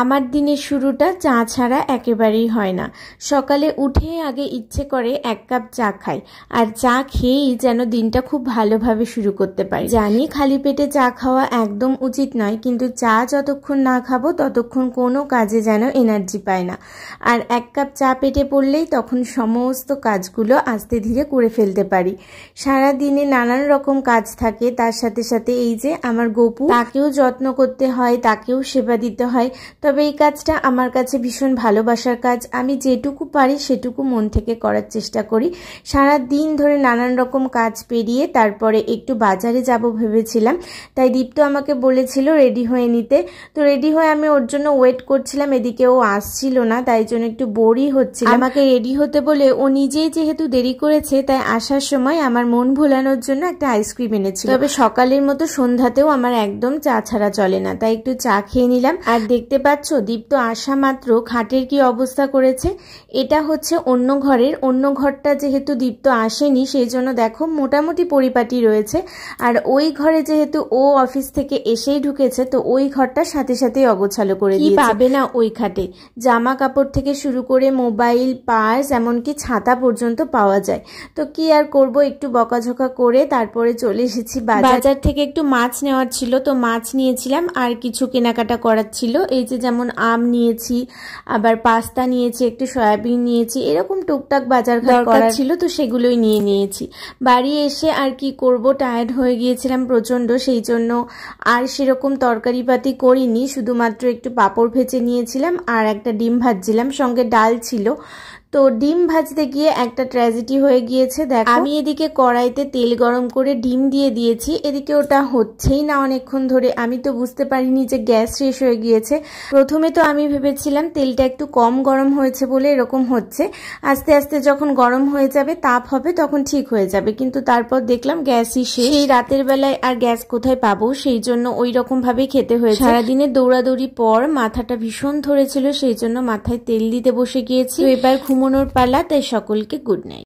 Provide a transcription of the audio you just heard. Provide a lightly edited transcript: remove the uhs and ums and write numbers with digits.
আমার দিনের শুরুটা চা ছাড়া একেবারেই হয় না। সকালে উঠে আগে ইচ্ছে করে এক কাপ চা খাই, আর চা খেয়েই যেন দিনটা খুব ভালোভাবে শুরু করতে পারি। জানি খালি পেটে চা খাওয়া একদম উচিত নয়, কিন্তু চা যতক্ষণ না খাবো ততক্ষণ কোনো কাজে যেন এনার্জি পায় না। আর এক কাপ চা পেটে পড়লেই তখন সমস্ত কাজগুলো আস্তে ধীরে করে ফেলতে পারি। সারা দিনে নানান রকম কাজ থাকে, তার সাথে সাথে এই যে আমার গপু, তাকেও যত্ন করতে হয়, তাকেও সেবা দিতে হয়। তবে এই কাজটা আমার কাছে ভীষণ ভালোবাসার কাজ। আমি যেটুকু পারি সেটুকু মন থেকে করার চেষ্টা করি। সারা দিন ধরে নানান রকম কাজ পেরিয়ে তারপরে একটু বাজারে যাব ভেবেছিলাম, তাই দীপ্ত আমাকে বলেছিল রেডি হয়ে নিতে। তো রেডি হয়ে আমি ওর জন্য ওয়েট করছিলাম, এদিকে ও আসছিল না, তাই জন্য একটু বোরই হচ্ছিল। আমাকে রেডি হতে বলে ও নিজেই যেহেতু দেরি করেছে, তাই আসার সময় আমার মন ভোলানোর জন্য একটা আইসক্রিম এনেছিল। তবে সকালের মতো সন্ধ্যাতেও আমার একদম চা ছাড়া চলে না, তাই একটু চা খেয়ে নিলাম। আর দেখতে পাচ্ছ দীপ্ত আসা মাত্র খাটের কি অবস্থা করেছে। এটা হচ্ছে অন্য ঘরের, অন্য ঘরটা যেহেতু দীপ্ত আসেনি সেই জন্য দেখো মোটামুটি পরিপাটি রয়েছে। আর ওই ঘরে যেহেতু ও অফিস থেকে এসেই ঢুকেছে, তো ওই ঘরটা সাথে সাথেই অগোছালো করে দিয়েছে। পাবে না ওই খাটে, জামা কাপড় থেকে শুরু করে মোবাইল, পার্স, এমনকি ছাতা পর্যন্ত পাওয়া যায়। তো কি আর করব, একটু বকাঝকা করে তারপরে চলে এসেছি বাজার থেকে। একটু মাছ নেওয়ার ছিল, তো মাছ নিয়েছিলাম, আর কিছু কেনাকাটা করার ছিল। এই যে যেমন আম নিয়েছি, আবার পাস্তা নিয়েছি, একটু সয়াবিন নিয়েছি, এরকম টুকটাক বাজার করার ছিল, তো সেগুলোই নিয়েছি। বাড়ি এসে আর কি করব, টায়ার্ড হয়ে গিয়েছিলাম প্রচন্ড, সেই জন্য আর সেরকম তরকারিপাতি করিনি, শুধুমাত্র একটু পাঁপড় ভেজে নিয়েছিলাম আর একটা ডিম ভাজছিলাম, সঙ্গে ডাল ছিল। তো ডিম ভাজতে গিয়ে একটা ট্র্যাজেডি হয়ে গিয়েছে। দেখো আমি এদিকে কড়াইতে তেল গরম করে ডিম দিয়ে দিয়েছি, এদিকে ওটা হচ্ছেই না অনেকক্ষণ ধরে। আমি তো বুঝতে পারিনি যে গ্যাস শেষ হয়ে গিয়েছে। প্রথমে তো আমি ভেবেছিলাম তেলটা একটু কম গরম হয়েছে বলে এরকম হচ্ছে, আস্তে আস্তে যখন গরম হয়ে যাবে, তাপ হবে, তখন ঠিক হয়ে যাবে। কিন্তু তারপর দেখলাম গ্যাসই শেষ। সেই রাতের বেলায় আর গ্যাস কোথায় পাবো, সেই জন্য ওই রকম ভাবেই খেতে হয়েছে। সারাদিনের দৌড়াদৌড়ি পর মাথাটা ভীষণ ধরেছিল, সেই জন্য মাথায় তেল দিতে বসে গিয়েছি। তো এবার ঘুমানোর পালা, তাই সকলকে গুড নাইট।